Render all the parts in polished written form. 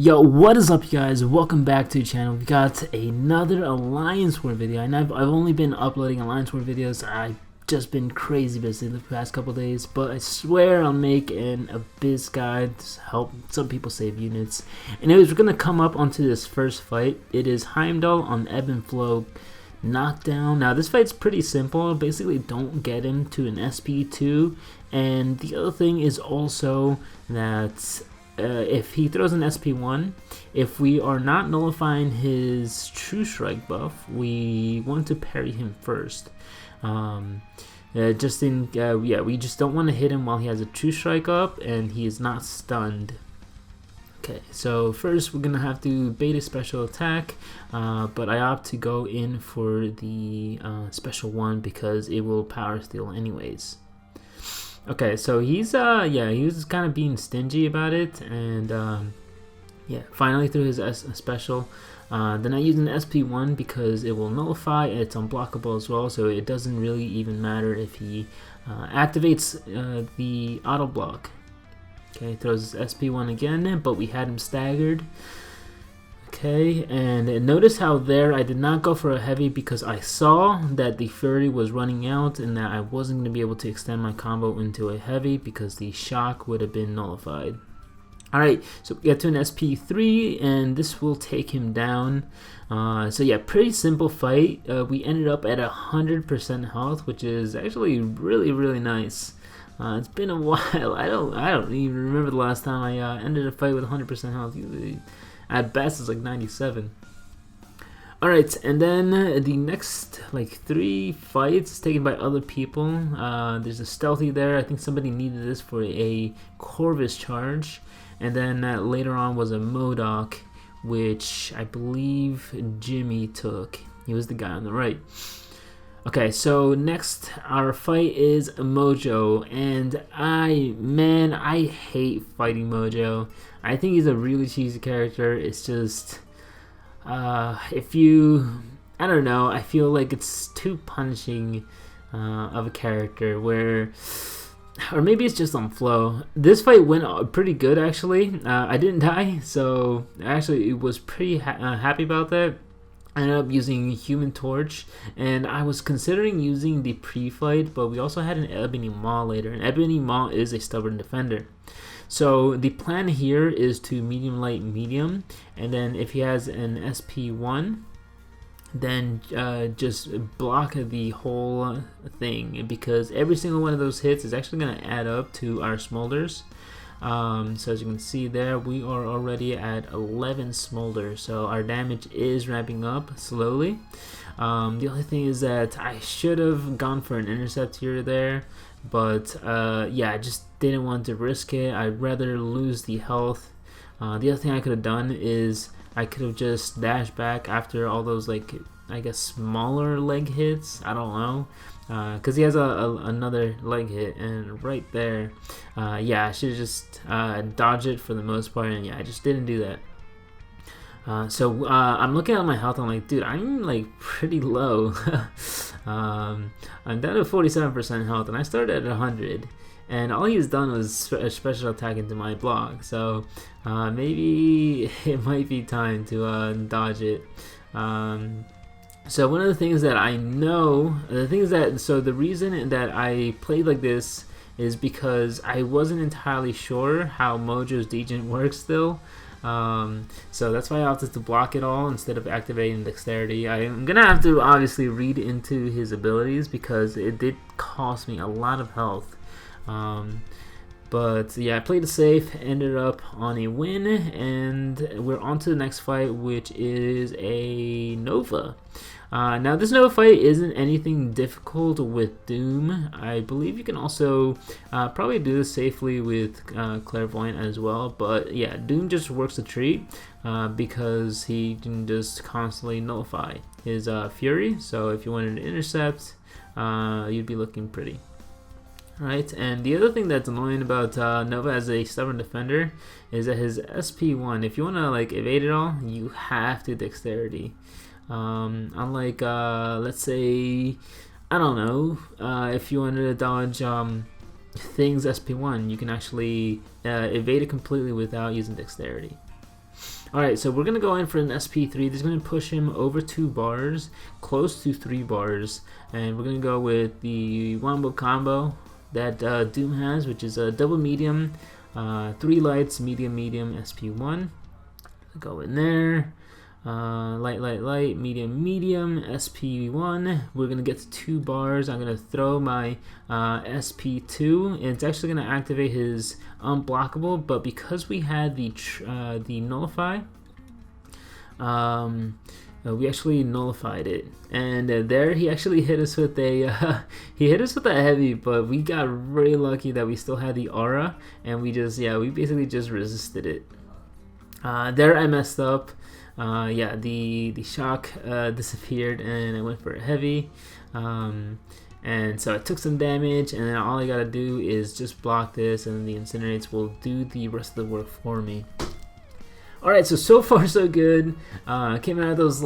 Yo, what is up, you guys? Welcome back to the channel. We got another Alliance War video, and I've only been uploading Alliance War videos. I've just been crazy busy the past couple days, but I swear I'll make an Abyss guide to help some people save units. Anyways, we're gonna come up onto this first fight. It is Heimdall on Ebb and Flow knockdown. Now this fight's pretty simple. Basically, don't get him to an SP2, and the other thing is also that if he throws an SP1, if we are not nullifying his True Strike buff, we want to parry him first. We just don't want to hit him while he has a True Strike up and he is not stunned. Okay, so first we're gonna have to bait a special attack, but I opt to go in for the special one because it will power steal anyways. Okay, so he was kind of being stingy about it, and finally threw his special. Then I use an SP1 because it will nullify, and it's unblockable as well, so it doesn't really even matter if he activates the auto block. Okay, throws his SP1 again, but we had him staggered. Okay, and notice how there I did not go for a heavy because I saw that the Fury was running out and that I wasn't going to be able to extend my combo into a heavy because the shock would have been nullified. Alright, so we get to an SP3 and this will take him down. So yeah, pretty simple fight. We ended up at 100% health, which is actually really nice. It's been a while. I don't even remember the last time I ended a fight with 100% health. At best, it's like 97. Alright, and then the next like 3 fights taken by other people. There's a stealthy there. I think somebody needed this for a Corvus charge. And then later on was a Modoc, which I believe Jimmy took. He was the guy on the right. Okay, so next our fight is Mojo, and I hate fighting Mojo. I think he's a really cheesy character. It's just I don't know, I feel like it's too punishing of a character or maybe it's just on flow. This fight went pretty good actually. I didn't die, so actually it was pretty happy about that. I ended up using Human Torch, and I was considering using the pre-fight, but we also had an Ebony Maw later, and Ebony Maw is a stubborn defender. So the plan here is to medium, light, medium, and then if he has an SP1, then just block the whole thing, because every single one of those hits is actually going to add up to our smolders. So as you can see there, we are already at 11 smolder, so our damage is ramping up slowly. The only thing is that I should have gone for an intercept here or there, but yeah, I just didn't want to risk it. I'd rather lose the health. The other thing I could have done is I could have just dashed back after all those, like, I guess smaller leg hits. I don't know, because he has another leg hit, and right there, yeah, I should just dodge it for the most part, and yeah, I just didn't do that. So I'm looking at my health. I'm like, dude, I'm like pretty low. I'm down to 47% health, and I started at 100. And all he's done was a special attack into my block, so maybe it might be time to dodge it. So one of the things that I know, the reason that I played like this is because I wasn't entirely sure how Mojo's Degen works still. So that's why I opted to block it all instead of activating Dexterity. I'm gonna have to obviously read into his abilities because it did cost me a lot of health. But yeah, I played it safe, ended up on a win, and we're on to the next fight, which is a Nova. Now this Nova fight isn't anything difficult with Doom. I believe you can also probably do this safely with Clairvoyant as well, but yeah, Doom just works a treat because he can just constantly nullify his Fury, so if you wanted to intercept, you'd be looking pretty. Right, and the other thing that's annoying about Nova as a stubborn defender is that his SP1, if you want to like evade it all, you have to Dexterity. Unlike, let's say, I don't know, if you wanted to dodge Thing's SP1, you can actually evade it completely without using Dexterity. Alright, so we're going to go in for an SP3. This is going to push him over 2 bars, close to 3 bars. And we're going to go with the wombo combo that Doom has, which is a double medium, 3 lights, medium, medium, SP1. Go in there. Light, light, light, medium, medium, SP1. We're going to get to 2 bars. I'm going to throw my SP2. And it's actually going to activate his unblockable, but because we had the nullify, we actually nullified it. And there he actually hit us with a heavy, but we got really lucky that we still had the aura, and we basically just resisted it. There I messed up. The shock disappeared, and I went for a heavy, and so I took some damage, and then all I gotta do is just block this, and then the incinerates will do the rest of the work for me. Alright, so far so good. Came out of those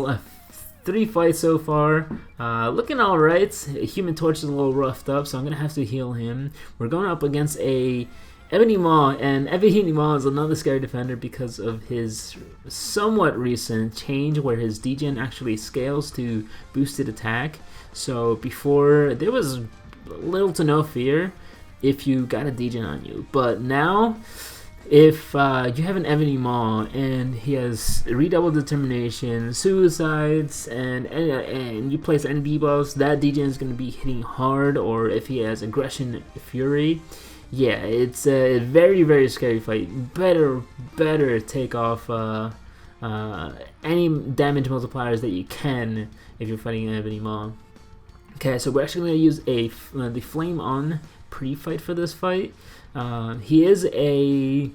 3 fights so far, looking alright. Human Torch is a little roughed up, so I'm gonna have to heal him. We're going up against a Ebony Maw, and Ebony Maw is another scary defender because of his somewhat recent change where his degen actually scales to boosted attack. So before, there was little to no fear if you got a degen on you, but now if you have an Ebony Maw and he has redoubled determination, suicides, and you place any debuffs, that degen is going to be hitting hard. Or if he has aggression, fury, yeah, it's a very, very scary fight. Better take off any damage multipliers that you can if you're fighting an Ebony Maw. Okay, so we're actually going to use the Flame On pre-fight for this fight. He is a...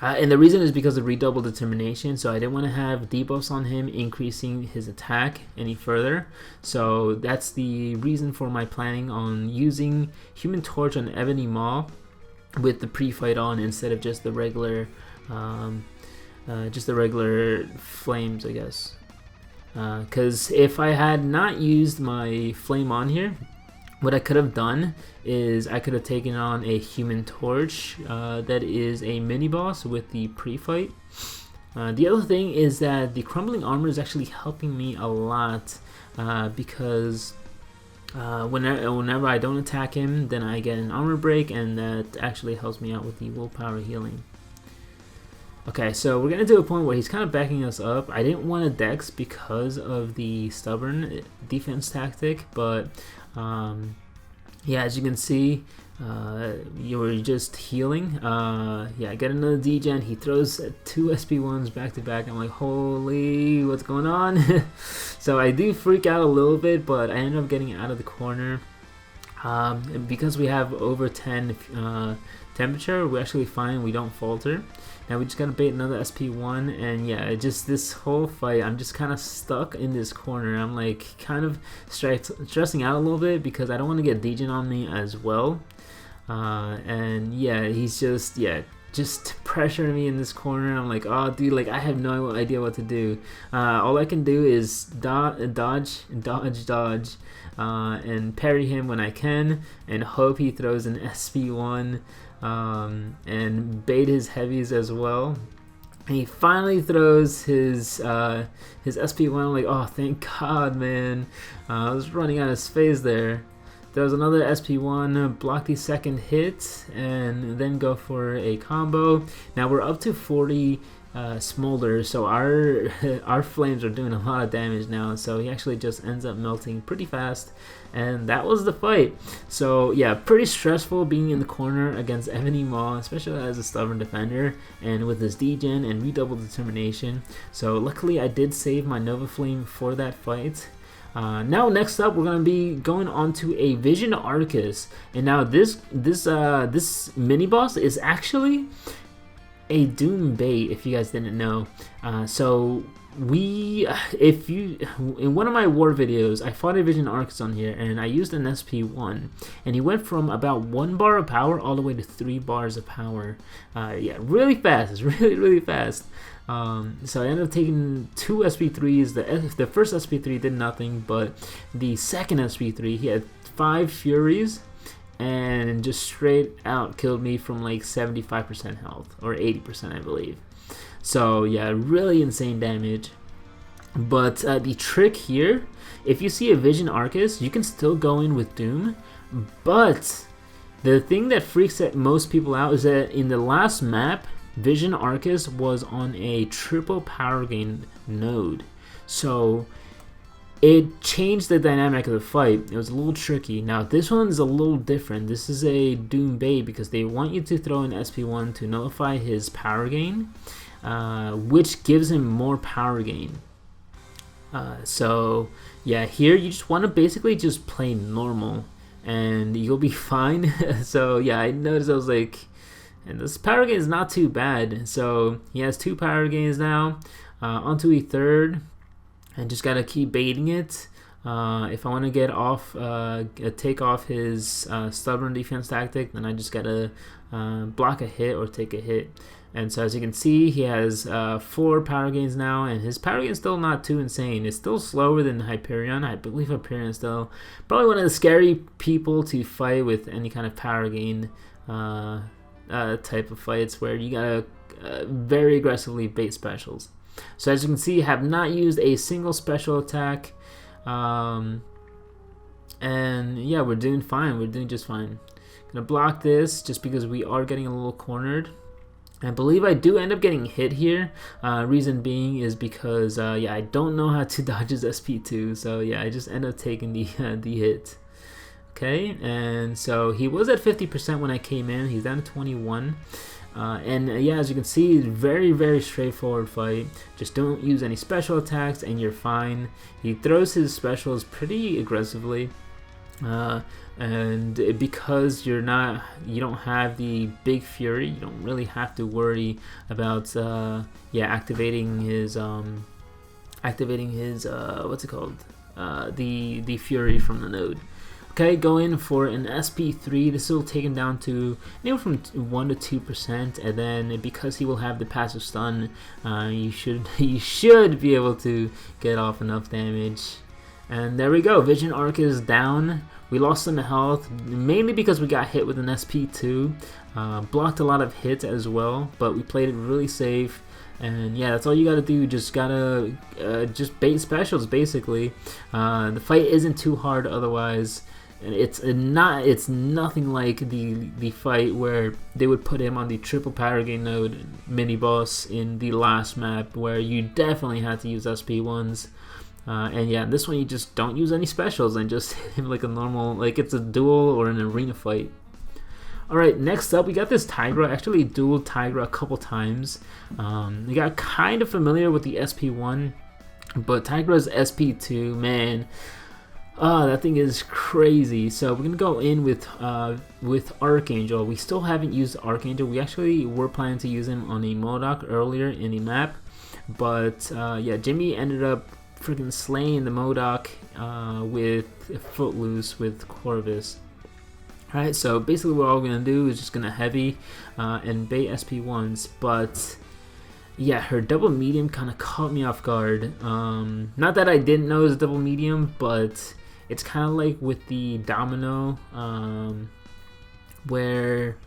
and the reason is because of redoubled determination, so I didn't want to have debuffs on him increasing his attack any further. So that's the reason for my planning on using Human Torch on Ebony Maw with the pre-fight on instead of just the regular flames, I guess. Because if I had not used my Flame On here, what I could have done is I could have taken on a Human Torch that is a mini-boss with the pre-fight. The other thing is that the Crumbling Armor is actually helping me a lot because whenever I don't attack him, then I get an armor break, and that actually helps me out with the willpower healing. Okay, so we're going to do a point where he's kind of backing us up. I didn't want to dex because of the stubborn defense tactic, but yeah, as you can see, you were just healing. Yeah, get another degen. He throws 2 SP1s back to back. I'm like, holy, what's going on? So I do freak out a little bit, but I end up getting out of the corner. And because we have over 10 temperature, we're actually fine. We don't falter. Now we just gotta bait another SP1, and yeah, just this whole fight, I'm just kind of stuck in this corner. I'm like kind of stressing out a little bit because I don't want to get degen on me as well. And yeah, he's just pressuring me in this corner. I'm like, oh dude, like I have no idea what to do. All I can do is dodge, and parry him when I can, and hope he throws an SP1. And bait his heavies as well. And he finally throws his SP1. I'm like, oh, thank God, man. I was running out of space there. Throws another SP1, block the second hit, and then go for a combo. Now we're up to 40 smolder, so our flames are doing a lot of damage now, so he actually just ends up melting pretty fast, and that was the fight. So yeah, pretty stressful being in the corner against Ebony Maw, especially as a stubborn defender and with his degen and redoubled determination. So luckily I did save my Nova Flame for that fight. Now next up we're gonna be going on to a Vision Arcus, and now this mini boss is actually a Doom bait, if you guys didn't know. So in one of my war videos, I fought a Vision Arcus on here, and I used an SP1, and he went from about 1 bar of power all the way to 3 bars of power. Yeah, really fast. It's really fast. So I ended up taking 2 SP3s. The first SP3 did nothing, but the second SP3, he had 5 Furies, and just straight out killed me from like 75% health, or 80% I believe. So yeah, really insane damage. But the trick here, if you see a Vision Arcus, you can still go in with Doom, but the thing that freaks most people out is that in the last map, Vision Arcus was on a triple power gain node. So it changed the dynamic of the fight. It was a little tricky. Now this one is a little different. This is a Doom bait because they want you to throw an SP1 to nullify his power gain, which gives him more power gain. So yeah, here you just want to basically just play normal and you'll be fine. So yeah, I noticed, I was like, and this power gain is not too bad. So he has 2 power gains now, onto a third, and just gotta keep baiting it. If I want to get off, take off his stubborn defense tactic, then I just gotta block a hit or take a hit. And so as you can see, he has 4 power gains now, and his power gain is still not too insane. It's still slower than Hyperion. I believe Hyperion is still probably one of the scary people to fight with any kind of power gain type of fights, where you gotta very aggressively bait specials. So as you can see, I have not used a single special attack, and yeah, we're doing fine. We're doing just fine. Gonna block this just because we are getting a little cornered. I believe I do end up getting hit here. Reason being is because yeah, I don't know how to dodge his SP2, so yeah, I just end up taking the hit. Okay, and so he was at 50% when I came in. He's down to 21. And yeah, as you can see, very, very straightforward fight. Just don't use any special attacks and you're fine. He throws his specials pretty aggressively. And because you don't have the big fury, you don't really have to worry about yeah, activating his what's it called, the fury from the node. Okay, go in for an SP3. This will take him down to anywhere from 1 to 2%, and then because he will have the passive stun, you should be able to get off enough damage. And there we go. Vision Arc is down. We lost some health, mainly because we got hit with an SP2. Blocked a lot of hits as well, but we played it really safe. And yeah, that's all you gotta do. Just gotta just bait specials, basically. The fight isn't too hard otherwise. And it's nothing like the fight where they would put him on the triple power gain node mini boss in the last map, where you definitely had to use SP1s. And yeah, this one you just don't use any specials and just hit him like a normal, like it's a duel or an arena fight. Alright, next up we got this Tigra. Actually dueled Tigra a couple times. We got kind of familiar with the SP1, but Tigra's SP2, man, that thing is crazy. So we're gonna go in with Archangel. We still haven't used Archangel. We actually were planning to use him on a Modoc earlier in the map, but yeah, Jimmy ended up freaking slaying the Modoc with Footloose with Corvus. Alright, so basically what we're gonna do is just gonna heavy and bait SP1s, but yeah, her double medium kind of caught me off guard. Not that I didn't know it was double medium, but it's kind of like with the Domino, where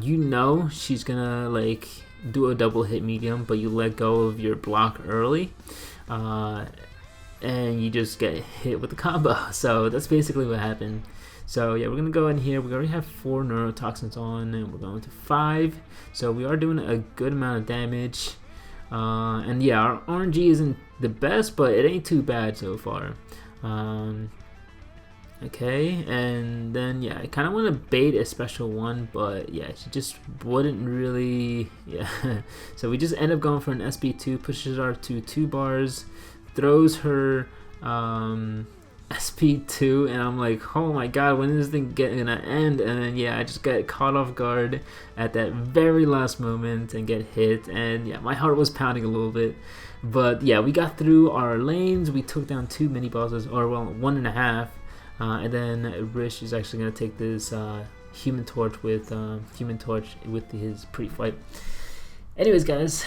you know she's gonna like do a double hit medium, but you let go of your block early. And you just get hit with the combo. So that's basically what happened. So yeah, we're gonna go in here. We already have 4 neurotoxins on, and we're going to 5. So we are doing a good amount of damage. And yeah, our RNG isn't the best, but it ain't too bad so far. Okay, and then yeah, I kind of want to bait a special one, but yeah, she just wouldn't really, yeah. So we just end up going for an SP2, pushes her to 2 bars, throws her SP2, and I'm like, oh my god, when is this thing gonna end? And then yeah, I just get caught off guard at that very last moment and get hit, and yeah, my heart was pounding a little bit. But yeah, we got through our lanes, we took down 2 mini bosses, or well, 1.5. And then Rish is actually going to take this Human Torch with his pre-fight. Anyways, guys,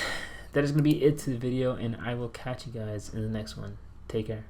that is going to be it to the video, and I will catch you guys in the next one. Take care.